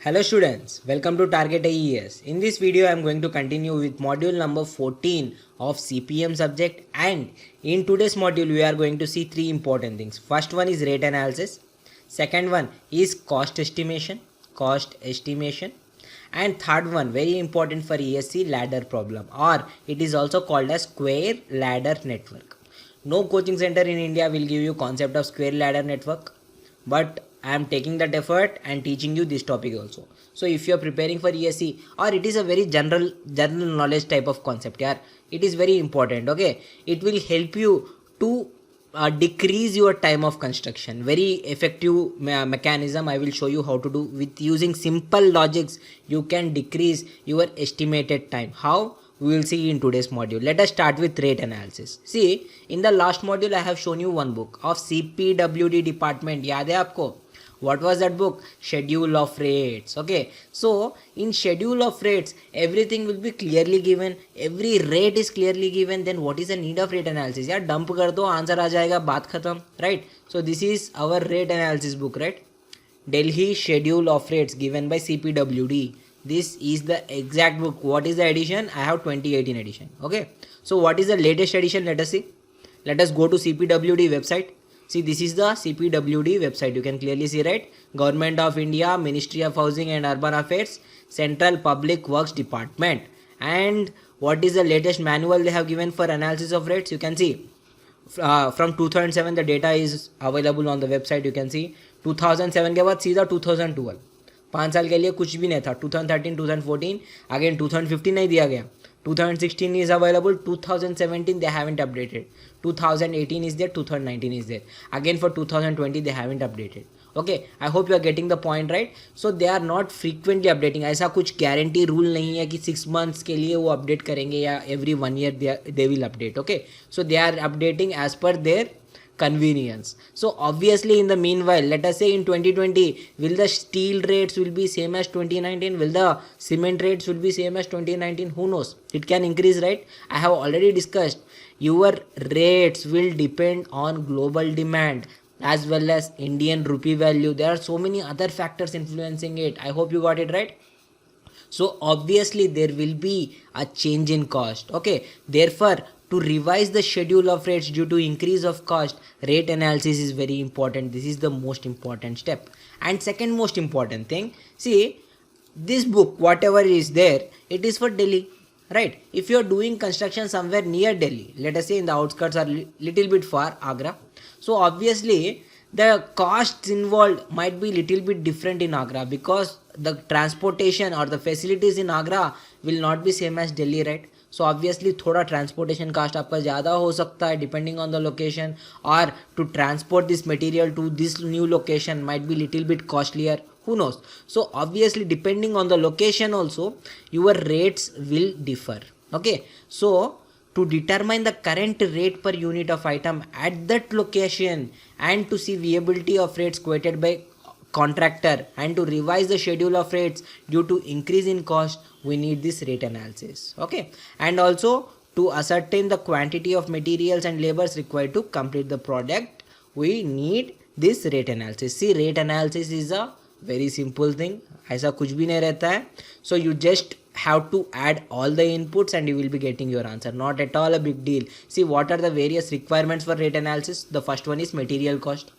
Hello students, welcome to Target IES. In this video I am going to continue with module number 14 of CPM subject, and in today's module we are going to see three important things. First one is rate analysis, second one is cost estimation, and third one very important for ESC, ladder problem, or it is also called as square ladder network. No coaching center in India will give you concept of square ladder network, but I am taking that effort and teaching you this topic also. So if you are preparing for ESC, or it is a very general knowledge type of concept, yeah, it is very important. Okay, it will help you to decrease your time of construction. Very effective mechanism I will show you how to do. With using simple logics you can decrease your estimated time. How? We will see in today's module. Let us start with rate analysis. See, in the last module I have shown you one book of CPWD department. याद है आपको? What was that book? Schedule of rates. Okay, so in schedule of rates everything will be clearly given, every rate is clearly given. Then what is the need of rate analysis? यार dump कर दो, answer आ जाएगा, बात खत्म, right? So this is our rate analysis book, right? Delhi Schedule of Rates given by CPWD. This is the exact book. What is the edition? I have 2018 edition. Okay, so what is the latest edition? Let us see. Let us go to CPWD website. See, this is the CPWD website. You can clearly see, right? Government of India, Ministry of Housing and Urban Affairs, Central Public Works Department. And what is the latest manual they have given for analysis of rates? You can see from 2007 the data is available on the website. You can see 2007 के बाद सीधा 2012, 5 साल के लिए कुछ भी नहीं था. 2013, 2014, अगेन 2015 नहीं दिया गया. 2016 is available, 2017 they haven't updated, 2018 is there, 2019 is there, again for 2020 they haven't updated. Okay, I hope you are getting the point, right? So they are not frequently updating. ऐसा कुछ guarantee rule नहीं है कि 6 months के लिए वो update करेंगे या every 1 year they will update. Okay, so they are updating as per their convenience. So obviously in the meanwhile, let us say in 2020, will the steel rates will be same as 2019? Will the cement rates will be same as 2019? Who knows? It can increase, right? I have already discussed, your rates will depend on global demand as well as Indian rupee value. There are so many other factors influencing it. I hope you got it right. So obviously there will be a change in cost. Okay, therefore to revise the schedule of rates due to increase of cost, rate analysis is very important. This is the most important step. And second most important thing, see, this book whatever is there, it is for Delhi, right? If you are doing construction somewhere near Delhi, let us say in the outskirts or little bit far, Agra, so obviously the costs involved might be little bit different in Agra, because the transportation or the facilities in Agra will not be same as Delhi, right? So obviously थोड़ा transportation cost आपका ज़्यादा हो सकता है depending on the location, or to transport this material to this new location might be little bit costlier. Who knows? So obviously depending on the location also your rates will differ. Okay, so to determine the current rate per unit of item at that location and to see viability of rates quoted by contractor and to revise the schedule of rates due to increase in cost, we need this rate analysis. Okay, and also to ascertain the quantity of materials and labors required to complete the product, we need this rate analysis. See, rate analysis is a very simple thing, ऐसा कुछ भी नहीं रहता है. So you just have to add all the inputs and you will be getting your answer. Not at all a big deal. See, what are the various requirements for rate analysis? The first one is material cost.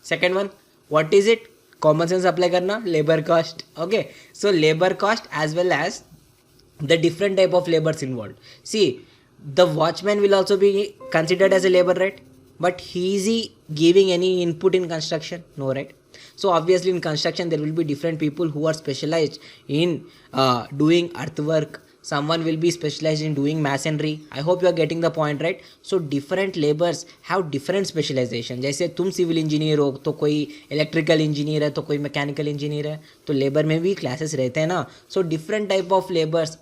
Second one, what is it? Common sense apply करना, labor cost. Okay, so labor cost as well as the different type of labors involved. See, the watchman will also be considered as a labor, right? But is he giving any input in construction? No, right? So obviously in construction there will be different people who are specialized in doing earthwork. Someone will be specialized in doing masonry. I hope you are getting the point, right? So different labors have different specialization. जैसे तुम civil engineer हो तो कोई electrical engineer है तो कोई mechanical engineer है, तो labor में भी classes रहते हैं ना. So different type of labors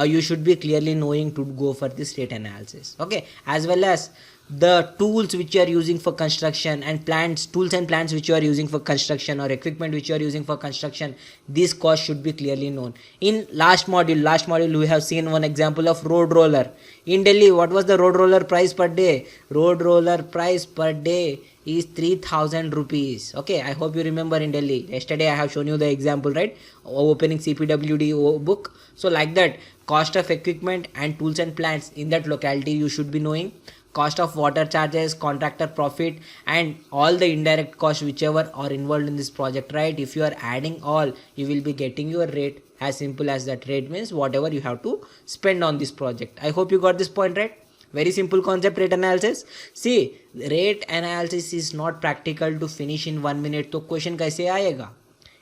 you should be clearly knowing to go for this rate analysis. Okay, as well as the tools which you are using for construction and tools and plants which you are using for construction or equipment which you are using for construction, these costs should be clearly known. In last module we have seen one example of road roller. In Delhi, what was the road roller price per day? Road roller price per day is 3000 rupees. Okay, I hope you remember in Delhi. Yesterday I have shown you the example, right? Opening CPWD book. So like that, cost of equipment and tools and plants in that locality you should be knowing. Cost of water charges, contractor profit, and all the indirect costs whichever are involved in this project, right? If you are adding all, you will be getting your rate. As simple as that. Rate means whatever you have to spend on this project. I hope you got this point, right? Very simple concept, rate analysis. See, rate analysis is not practical to finish in 1 minute. तो question कैसे आएगा?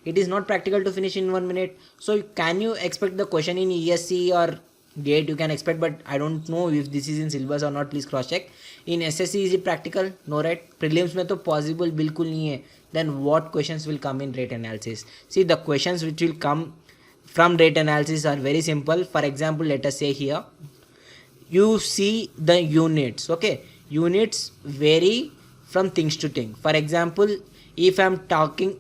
It is not practical to finish in 1 minute. So can you expect the question in ESC or GATE? You can expect, but I don't know if this is in syllabus or not. Please cross check. In SSC is it practical? No, right? Prelims में तो possible बिल्कुल नहीं है. Then what questions will come in rate analysis? See, the questions which will come from rate analysis are very simple. For example, let us say here, you see the units. Okay, units vary from things to thing. For example, if I'm talking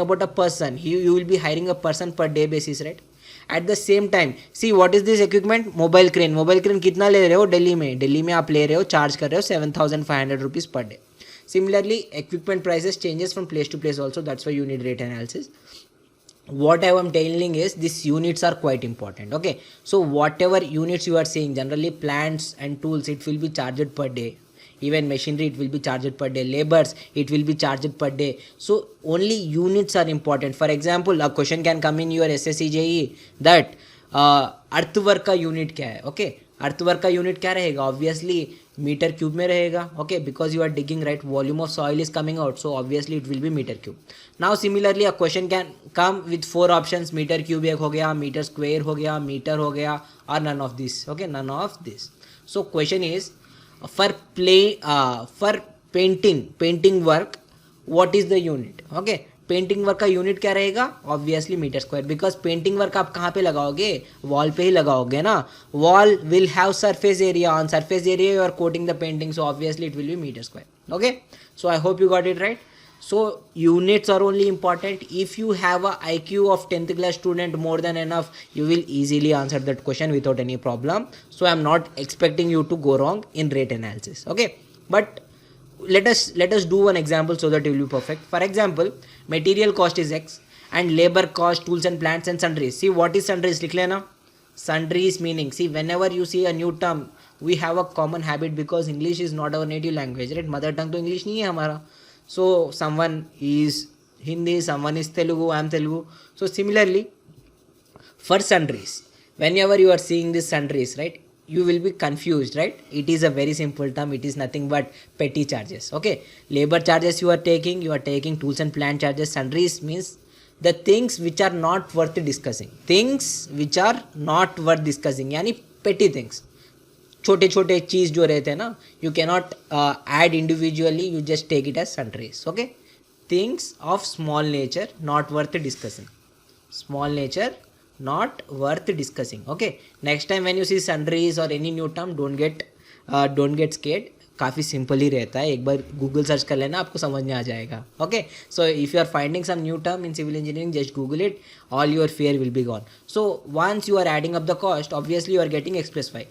about a person, you will be hiring a person per day basis, right? At the same time, see what is this equipment? Mobile crane कितना ले रहे हो? दिल्ली में आप ले रहे हो, charge कर रहे हो 7500 rupees per day. Similarly, equipment prices changes from place to place also. That's why you need rate analysis. What I am telling is these units are quite important. Okay, so whatever units you are seeing, generally plants and tools, it will be charged per day. Even machinery, it will be charged per day. Labors, it will be charged per day. So only units are important. For example, a question can come in your SSC JE that earthwork का unit क्या है? Okay, earthwork का unit क्या रहेगा? Obviously metre cube में रहेगा. Okay, because you are digging, right? Volume of soil is coming out, so obviously it will be meter cube. Now similarly a question can come with 4 options. Metre cube एक हो गया, metre square हो गया, metre हो गया, or none of this. Okay, none of this. So question is, for painting work, what is the unit? Okay, painting work का unit क्या रहेगा? Obviously metre square, because painting work आप कहाँ पे लगाओगे? वॉल पे ही लगाओगे ना. Wall will have surface area, on surface area you are coating the painting, so obviously it will be metre square. Okay, so I hope you got it right. So units are only important. If you have a IQ of 10th class student, more than enough, you will easily answer that question without any problem. So I am not expecting you to go wrong in rate analysis. Okay, but let us do one example so that you will be perfect. For example, material cost is X and labor cost, tools and plants and sundries. See what is sundries? लिख लेना. Sundries meaning, see whenever you see a new term, we have a common habit because English is not our native language, right? Mother tongue तो English नहीं है हमारा. So someone is Hindi, someone is Telugu, I am Telugu. So similarly, for sundries, whenever you are seeing this sundries, right, you will be confused, right? It is a very simple term. It is nothing but petty charges. Okay, labor charges you are taking tools and plant charges. Sundries means the things which are not worth discussing. Things which are not worth discussing, यानी petty things. छोटे छोटे चीज़ जो रहते हैं ना, you cannot add individually, you just take it as sunrise. Okay, things of small nature not worth discussing. Small nature not worth discussing. Okay, next time when you see sunrise और any new term, don't get scared. काफ़ी simple ही रहता है, एक बार Google search कर लेना, आपको समझ में आ जाएगा. Okay, so if you are finding some new term in civil engineering, just Google it, all your fear will be gone. So once you are adding up the cost, obviously you are getting X plus Y.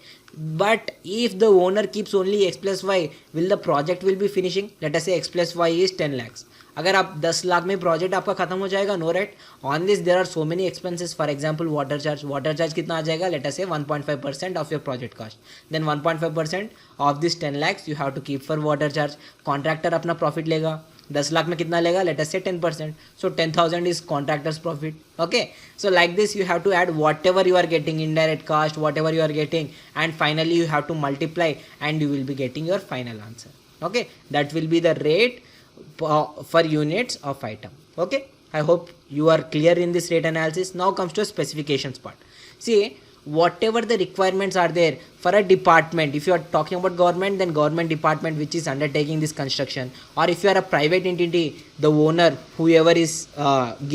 But if the owner keeps only X plus Y, will the project will be finishing? Let us say X plus Y is 10 lakhs. अगर आप 10 लाख में project आपका खत्म हो जाएगा, no right. On this there are so many expenses. For example water charge कितना आ जाएगा? Let us say 1.5% of your project cost. Then 1.5% of this 10 lakhs you have to keep for water charge. Contractor अपना profit लेगा, 10 लाख में कितना लेगा? Late us say 10%. So 10,000 is contractor's profit. Okay, so like this you have to add whatever you are getting, indirect cost, whatever you are getting, and finally you have to multiply and you will be getting your final answer. Okay, that will be the rate for units of item. Okay, I hope you are clear in this rate analysis. Now comes to specifications part. See, whatever the requirements are there for a department, if you are talking about government, then government department which is undertaking this construction, or if you are a private entity, the owner, whoever is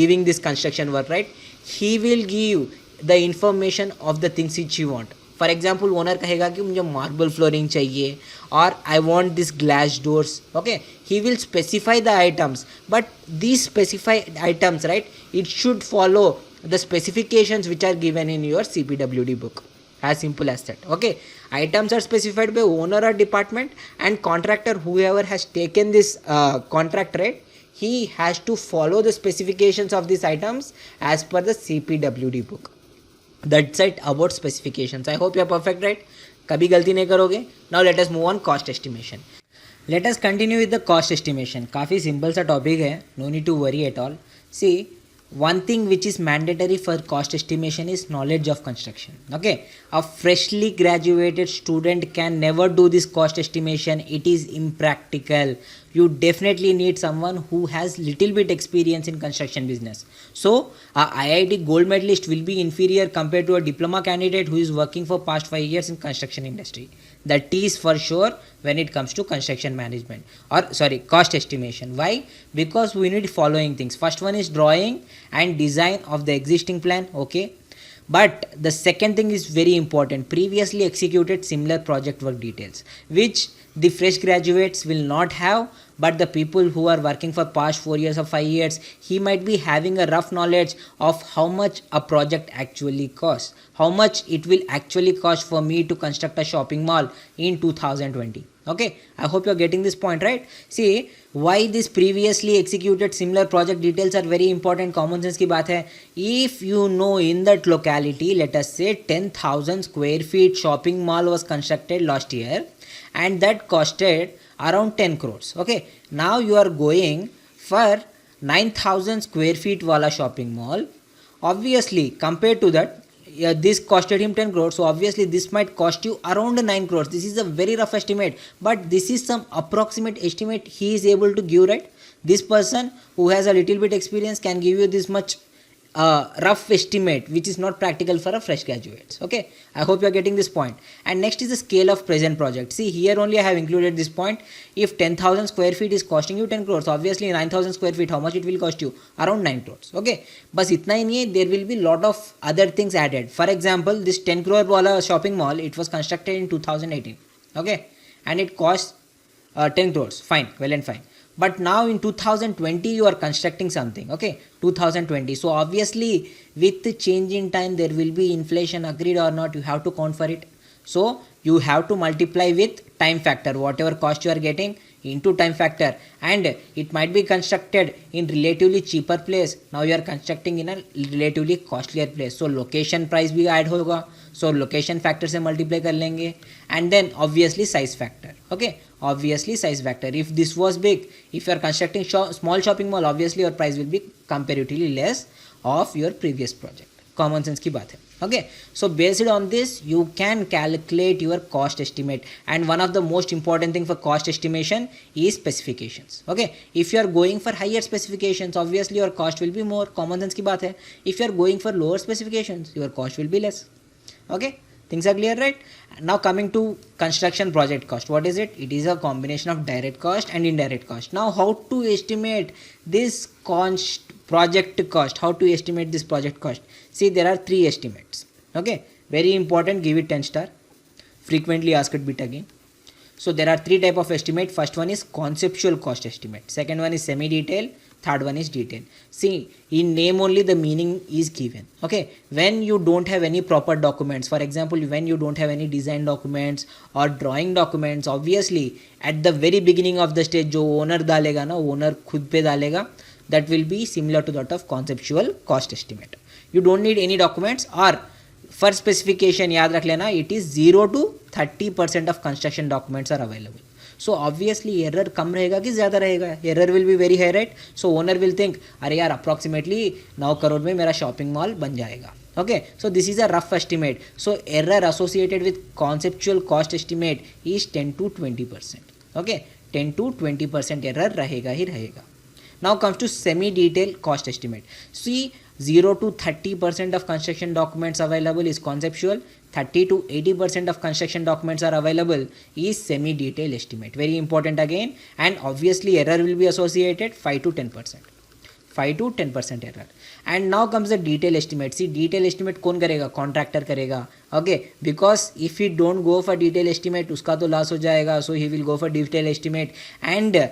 giving this construction work, right, he will give you the information of the things which you want. For example owner कहेगा कि मुझे marble flooring चाहिए और I want this glass doors. Okay, he will specify the items, but these specified items, right, it should follow the specifications which are given in your CPWD book. As simple as that. Okay, items are specified by owner or department, and contractor, whoever has taken this contract, right, he has to follow the specifications of these items as per the CPWD book. That's it about specifications. I hope you are perfect, right? कभी गलती नहीं करोगे. Now let us move on cost estimation. Let us continue with the cost estimation. काफ़ी simple सा topic है. No need to worry at all. See, one thing which is mandatory for cost estimation is knowledge of construction. Okay, a freshly graduated student can never do this cost estimation. It is impractical. You definitely need someone who has little bit experience in construction business. So a IIT gold medalist will be inferior compared to a diploma candidate who is working for past 5 years in construction industry. That is for sure when it comes to construction management, or sorry, cost estimation. Why? Because we need following things. First one is drawing and design of the existing plan. Okay, but the second thing is very important: previously executed similar project work details, which the fresh graduates will not have, but the people who are working for past 4 years or 5 years, he might be having a rough knowledge of how much a project actually costs, how much it will actually cost for me to construct a shopping mall in 2020. Okay, I hope you're getting this point, right? See, why this previously executed similar project details are very important. Common sense की बात है. If you know in that locality, let us say 10,000 square feet shopping mall was constructed last year, and that costed around 10 crores. Okay, now you are going for 9,000 square feet wala shopping mall. Obviously, compared to that, this costed him 10 crores, so obviously this might cost you around 9 crores. This is a very rough estimate, but this is some approximate estimate he is able to give, right? This person who has a little bit experience can give you this much rough estimate, which is not practical for a fresh graduates. Okay, I hope you are getting this point. And next is the scale of present project. See, here only I have included this point. If 10,000 square feet is costing you 10 crores, obviously 9,000 square feet, how much it will cost you? Around 9 crores. Okay, बस इतना ही नहीं है, there will be lot of other things added. For example, this 10 crore wala shopping mall, it was constructed in 2018. Okay, and it cost 10 crores. Fine, well and fine. But now in 2020 you are constructing something. Okay, 2020. So obviously with the change in time there will be inflation, agreed or not, you have to count for it. So you have to multiply with time factor, whatever cost you are getting into time factor, and it might be constructed in relatively cheaper place. Now you are constructing in a relatively costlier place, so location price भी add होगा. So location factor से multiply कर लेंगे, and then obviously size factor. Okay, obviously size factor. If this was big, if you are constructing small shopping mall, obviously your price will be comparatively less of your previous project. Common sense की बात है. Okay, so based on this you can calculate your cost estimate, and one of the most important thing for cost estimation is specifications. Okay, if you are going for higher specifications, obviously your cost will be more. Common sense की बात है. If you are going for lower specifications, your cost will be less. Okay, things are clear, right? Now coming to construction project cost, what is it? It is a combination of direct cost and indirect cost. Now how to estimate this project cost? How to estimate this project cost? See, there are 3 estimates. Okay, very important, give it 10 star. Frequently asked bit again. So there are 3 type of estimate. First one is conceptual cost estimate, second one is semi detail, third one is detail. See, in name only the meaning is given. Okay, when you don't have any proper documents, for example when you don't have any design documents or drawing documents, obviously at the very beginning of the stage जो owner डालेगा ना, owner खुद पे डालेगा, that will be similar to that of conceptual cost estimate. You don't need any documents, or for specification याद रख लेना, it is 0 to 30% of construction documents are available. So obviously error कम रहेगा कि ज़्यादा रहेगा? Error will be very high, right? So owner will think, अरे यार approximately 9 crore में मेरा shopping mall बन जाएगा. Okay, so this is a rough estimate. So error associated with conceptual cost estimate is 10 to 20%. Okay, 10 to 20% error रहेगा ही रहेगा. Now comes to semi-detailed cost estimate. See, 0 to 30% of construction documents available is conceptual, 30 to 80% of construction documents are available is semi-detailed estimate. Very important again, and obviously error will be associated 5 to 10%. 5 to 10% error. And now comes the detail estimate. See, detail estimate कौन करेगा? Contractor करेगा. Okay, because if he don't go for detail estimate, उसका तो loss हो जाएगा. So he will go for detail estimate. And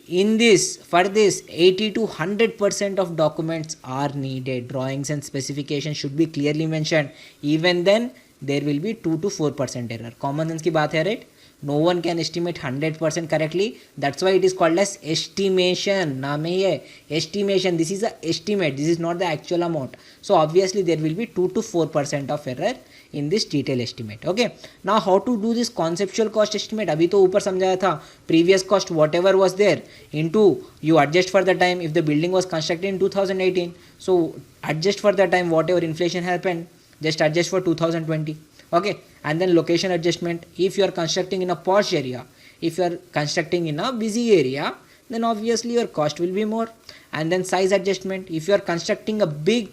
in this, for this, 80 to 100% of documents are needed. Drawings and specifications should be clearly mentioned. Even then, there will be 2 to 4% error. Common sense की बात है, right? No one can estimate 100% correctly. That's why it is called as estimation. नाम ही है estimation. This is a estimate. This is not the actual amount. So obviously there will be 2 to 4% of error in this detail estimate. Okay. Now how to do this conceptual cost estimate? अभी तो ऊपर समझाया था. Previous cost whatever was there into you adjust for the time. If the building was constructed in 2018, so adjust for the time whatever inflation happened. Just adjust for 2020. Okay, and then location adjustment. If you are constructing in a posh area, if you are constructing in a busy area, then obviously your cost will be more. And then size adjustment. If you are constructing a big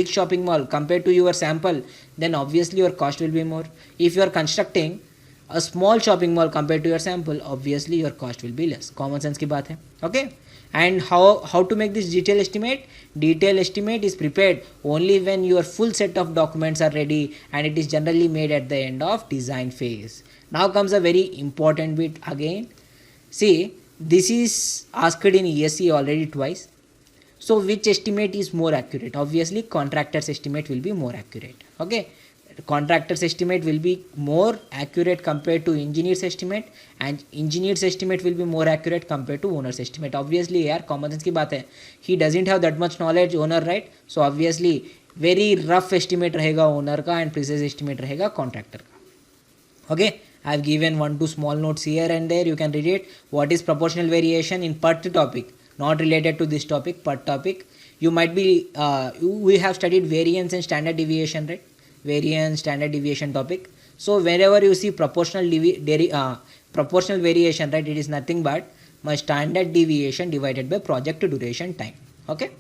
shopping mall compared to your sample, then obviously your cost will be more. If you are constructing a small shopping mall compared to your sample, obviously your cost will be less. Common sense की बात है. Okay. And how to make this detail estimate? Detail estimate is prepared only when your full set of documents are ready, and it is generally made at the end of design phase. Now comes a very important bit again. See, this is asked in ESE already twice. So which estimate is more accurate? Obviously contractor's estimate will be more accurate. Okay. Contractor's estimate will be more accurate compared to engineer's estimate, and engineer's estimate will be more accurate compared to owner's estimate. Obviously यार common sense की बात है. He doesn't have that much knowledge, owner, right? So obviously very rough estimate रहेगा owner का and precise estimate रहेगा contractor का. Okay, I've given 1-2 small notes here and there. You can read it. What is proportional variation in per topic? Not related to this topic, per topic. You might be we have studied variance and standard deviation, right? Variance, standard deviation topic. So wherever you see proportional variation, right, it is nothing but my standard deviation divided by project duration time. Okay.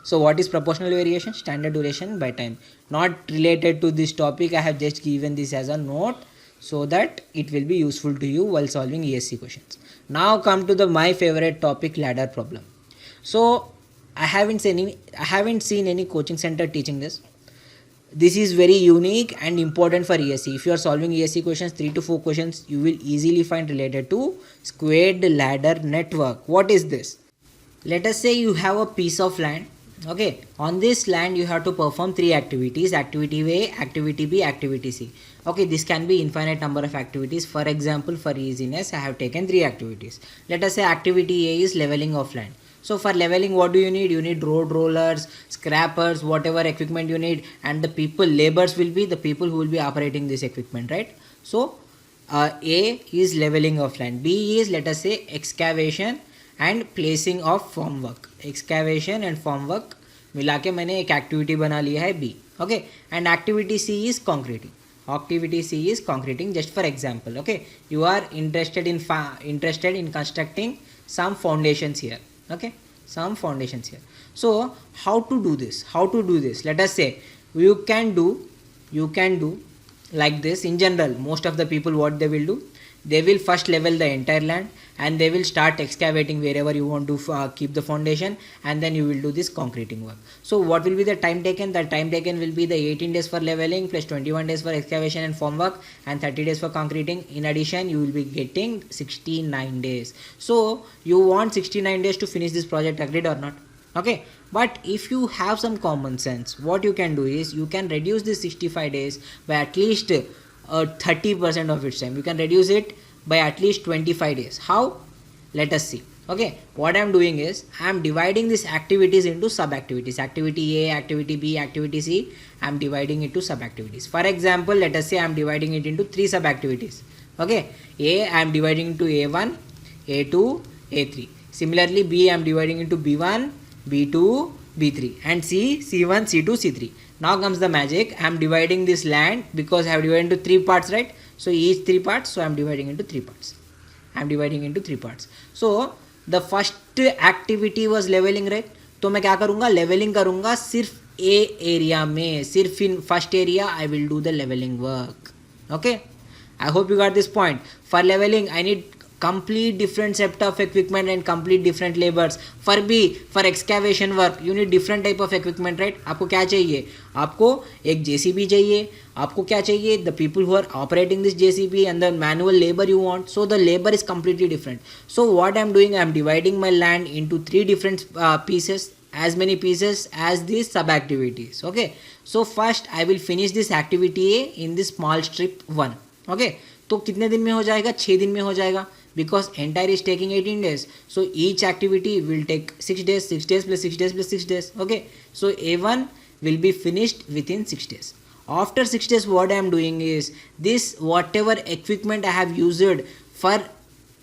So what is proportional variation? Standard duration by time. Not related to this topic. I have just given this as a note so that it will be useful to you while solving ESC questions. Now come to my favorite topic, ladder problem. So I haven't seen any coaching center teaching this. This is very unique and important for ESC. If you are solving ESC questions, 3 to 4 questions, you will easily find related to squared ladder network. What is this? Let us say you have a piece of land. Okay, on this land you have to perform 3 activities: activity A, activity B, activity C. Okay, this can be infinite number of activities. For example, for easiness, I have taken 3 activities. Let us say activity A is leveling of land. So for leveling, what do you need? You need road rollers, scrappers, whatever equipment you need, and the people, laborers will be the people who will be operating this equipment, right? So A is leveling of land. B is, let us say, excavation and placing of formwork. Excavation and formwork मिला के मैंने एक activity बना लिया है B. Okay, and activity C is concreting. Activity C is concreting. Just for example, okay, you are interested in constructing some foundations here. Okay, some foundations here. So how to do this? Let us say you can do like this. In general, most of the people, what they will do, they will first level the entire land and they will start excavating wherever you want to keep the foundation, and then you will do this concreting work. So what will be the time taken? The time taken will be the 18 days for leveling plus 21 days for excavation and formwork and 30 days for concreting. In addition, you will be getting 69 days. So you want 69 days to finish this project, agreed or not? Okay, but if you have some common sense, what you can do is you can reduce this 65 days by at least 30% of its time. You can reduce it by at least 25 days. How? Let us see. Okay, what I am doing is I am dividing these activities into sub activities. Activity A, activity B, activity C. I am dividing it to sub activities. For example, let us say I am dividing it into 3 sub activities. Okay, A I am dividing into A1, A2, A3. Similarly, B I am dividing into B1, B2, B3, and C, C1, C2, C3. Now comes the magic. I am dividing this land because I have divided into 3 parts, right? So each 3 parts, so I am dividing into 3 parts. So the first activity was leveling, right? तो मैं क्या करूँगा? Leveling करूँगा सिर्फ A area में, सिर्फ in first area I will do the leveling work. Okay, I hope you got this point. For leveling I need complete different set of equipment and complete different labors. For excavation work you need different type of equipment, right? आपको क्या चाहिए? आपको एक JCB चाहिए. आपको क्या चाहिए? The people who are operating this JCB and the manual labor you want. So the labor is completely different. So what I'm doing, I'm dividing my land into 3 different pieces, as many pieces as these sub activities. Okay, so first I will finish this activity A in this small strip 1. Okay, तो कितने दिन में हो जाएगा? 6 दिन में हो जाएगा, because entire is taking 18 days. So each activity will take 6 days, 6 days plus 6 days plus 6 days. Okay, so A1 will be finished within 6 days. After 6 days what I am doing is this, whatever equipment I have used for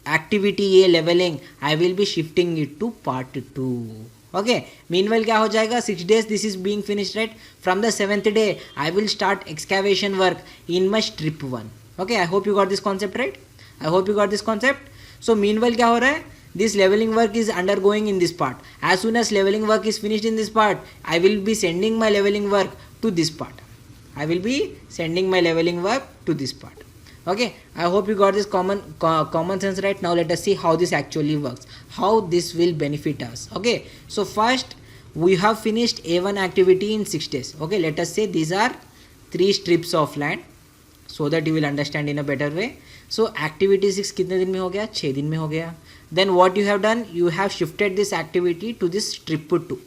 activity A leveling, I will be shifting it to part 2. Okay, meanwhile क्या हो जाएगा? 6 days this is being finished, right? From the 7th day I will start excavation work in my strip 1. Okay, I hope you got this concept, right? I hope you got this concept. So meanwhile क्या हो रहा है? This leveling work is undergoing in this part. As soon as leveling work is finished in this part, I will be sending my leveling work to this part. I will be sending my leveling work to this part. Okay, I hope you got this common sense, right? Now let us see how this actually works, how this will benefit us. Okay, so first we have finished A1 activity in 6 days. Okay, let us say these are 3 strips of land, so that you will understand in a better way. So activity 6 कितने दिन में हो गया? 6 दिन में हो गया. Then what you have done, you have shifted this activity to this strip 2,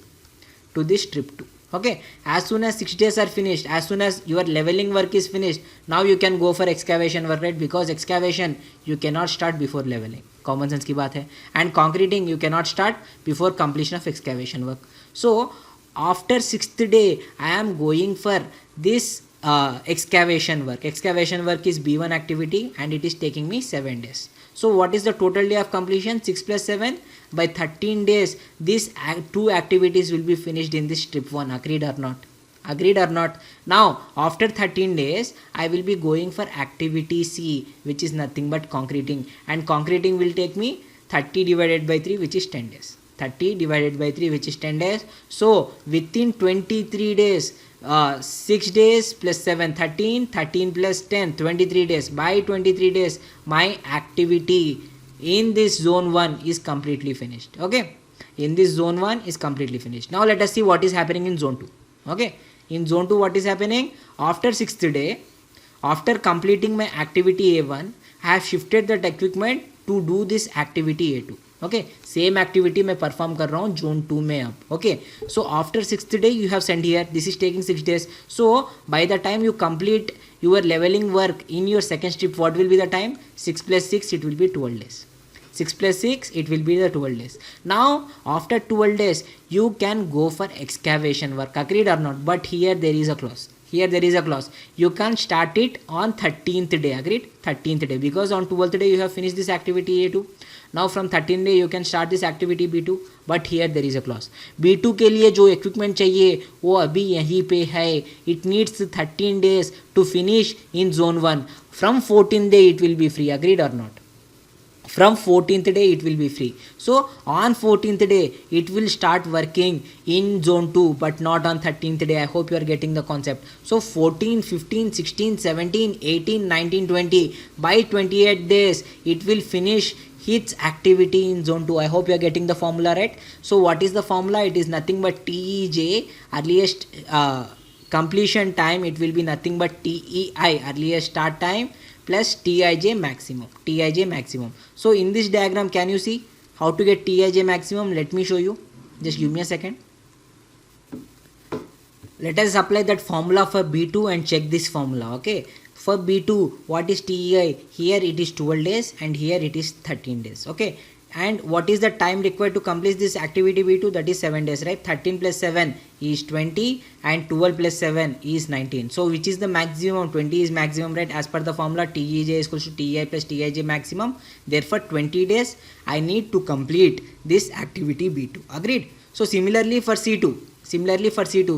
to this strip 2. Okay, as soon as 6 days are finished, as soon as your leveling work is finished, now you can go for excavation work, right? Because excavation you cannot start before leveling. Common sense की बात है. And concreting you cannot start before completion of excavation work. So after 6th day I am going for this excavation work. Excavation work is B1 activity and it is taking me 7 days. So what is the total day of completion? 6 plus 7. By 13 days these 2 activities will be finished in this strip 1. Agreed or not? Agreed or not? Now after 13 days I will be going for activity C, which is nothing but concreting, and concreting will take me 30 divided by 3, which is 10 days. 30 divided by 3, which is 10 days. So within 23 days, 6 days plus 7, 13, 13 plus 10, 23 days. By 23 days my activity in this zone 1 is completely finished. Okay, in this zone 1 is completely finished. Now let us see what is happening in zone 2. Okay, in zone 2 what is happening? After 6th day, after completing my activity A1, I have shifted that equipment to do this activity A2. Okay, same activity मैं perform कर रहा हूँ zone 2 में अब. Okay, so after 6th day you have sent here, this is taking 6 days. So by the time you complete your leveling work in your second strip, what will be the time? 6 plus 6, it will be 12 days. 6 plus 6, it will be the 12 days. Now after 12 days you can go for excavation work. Agreed or not? But here there is a clause. Here there is a clause. You can start it on 13th day. Agreed? 13th day, because on 12th day you have finished this activity A2. Now from 13th day you can start this activity B2. But here there is a clause. B2 के लिए जो equipment चाहिए वो अभी यहीं पे है. It needs 13 days to finish in zone 1. From 14th day it will be free. Agreed or not? From 14th day it will be free. So on 14th day it will start working in zone 2, but not on 13th day. I hope you are getting the concept. So 14, 15, 16, 17, 18, 19, 20. By 28 days it will finish its activity in zone 2. I hope you are getting the formula right. So what is the formula? It is nothing but TEJ, earliest completion time. It will be nothing but TEI, earliest start time, plus Tij maximum. Tij maximum. So in this diagram, can you see how to get Tij maximum? Let me show you. Just give me a second. Let us apply that formula for B2 and check this formula. Okay, for B2 what is TEI? Here it is 12 days and here it is 13 days. Okay, and what is the time required to complete this activity B2? That is 7 days, right? 13 plus 7 is 20 and 12 plus 7 is 19. So which is the maximum? 20 is maximum, right? As per the formula, TEJ is equals to TEI plus TIJ maximum. Therefore 20 days I need to complete this activity B2. Agreed? So similarly for C2,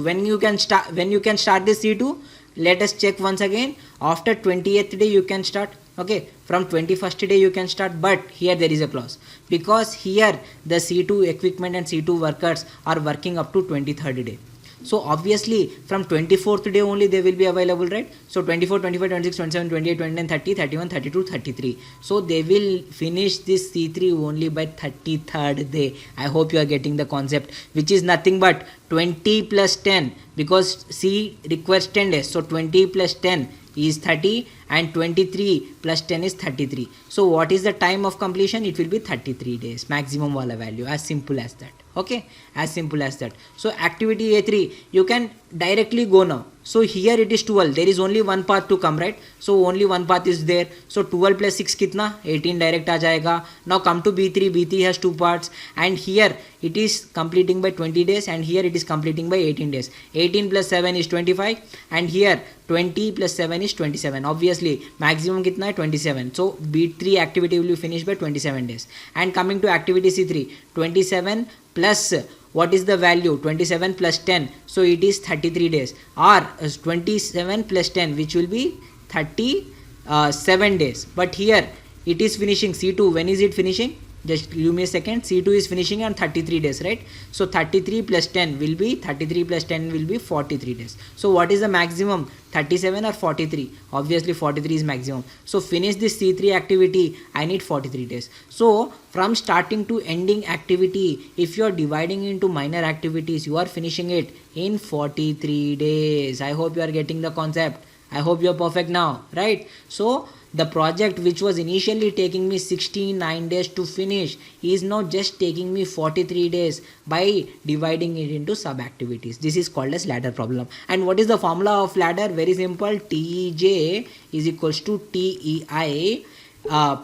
when you can start this C2, let us check once again. After 28th day you can start. Okay, from 21st day you can start, but here there is a clause, because here the C2 equipment and C2 workers are working up to 23rd day. So obviously from 24th day only they will be available, right? So 24, 25, 26, 27, 28, 29, 30, 31, 32, 33. So they will finish this C3 only by 33rd day. I hope you are getting the concept, which is nothing but 20 plus 10, because C requires 10 days. So 20 plus 10 is 30 and 23 plus 10 is 33. So what is the time of completion? It will be 33 days maximum wala value, as simple as that. Okay, as simple as that. So activity A3 you can directly go now. So here it is 12, there is only one path to come, right? So only one path is there. So 12 plus 6 kitna? 18 direct aa jayega. Now come to B3. B3 has two parts, and here it is completing by 20 days and here it is completing by 18 days. 18 plus 7 is 25 and here 20 plus 7 is 27. Obviously maximum kitna hai? 27. So B3 activity will be finished by 27 days. And coming to activity C3, 27 plus what is the value? 27 plus 10, so it is 33 days, or 27 plus 10, which will be 37 days. But here it is finishing C2. When is it finishing? Just give me a second. C2 is finishing on 33 days, right? So 33 plus 10 will be 43 days. So what is the maximum? 37 or 43? Obviously 43 is maximum. So finish this C3 activity, I need 43 days. So from starting to ending activity, if you are dividing into minor activities, you are finishing it in 43 days. I hope you are getting the concept. I hope you are perfect now, right? So the project which was initially taking me 69 days to finish is now just taking me 43 days by dividing it into sub activities. This is called as ladder problem. And what is the formula of ladder? Very simple. Tej is equals to Tei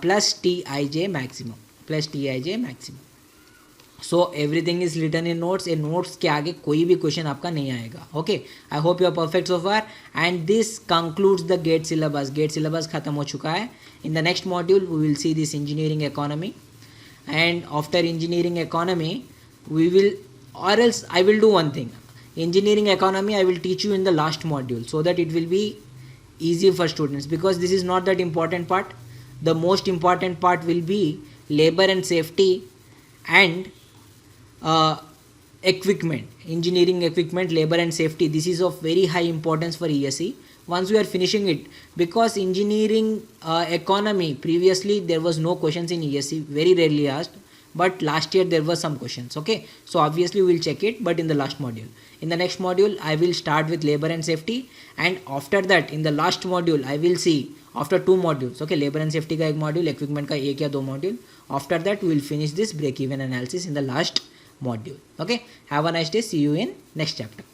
plus Tij maximum, plus Tij maximum. So everything is written in notes. In notes के आगे कोई भी question आपका नहीं आएगा. Okay, I hope you are perfect so far, and this concludes the GATE syllabus. GATE syllabus खत्म हो चुका है. In the next module we will see this engineering economy, and after engineering economy we will, or else I will do one thing. Engineering economy I will teach you in the last module, so that it will be easy for students, because this is not that important part. The most important part will be labor and safety and equipment, engineering equipment, labor and safety. This is of very high importance for ESE. Once we are finishing it, because engineering economy, previously there was no questions in ESE, very rarely asked, but last year there were some questions. Okay, so obviously we will check it, but in the last module. In the next module I will start with labor and safety, and after that in the last module I will see, after two modules, okay, labor and safety का एक module, equipment का एक या दो module. After that we will finish this break even analysis in the last module. Okay, have a nice day. See you in next chapter.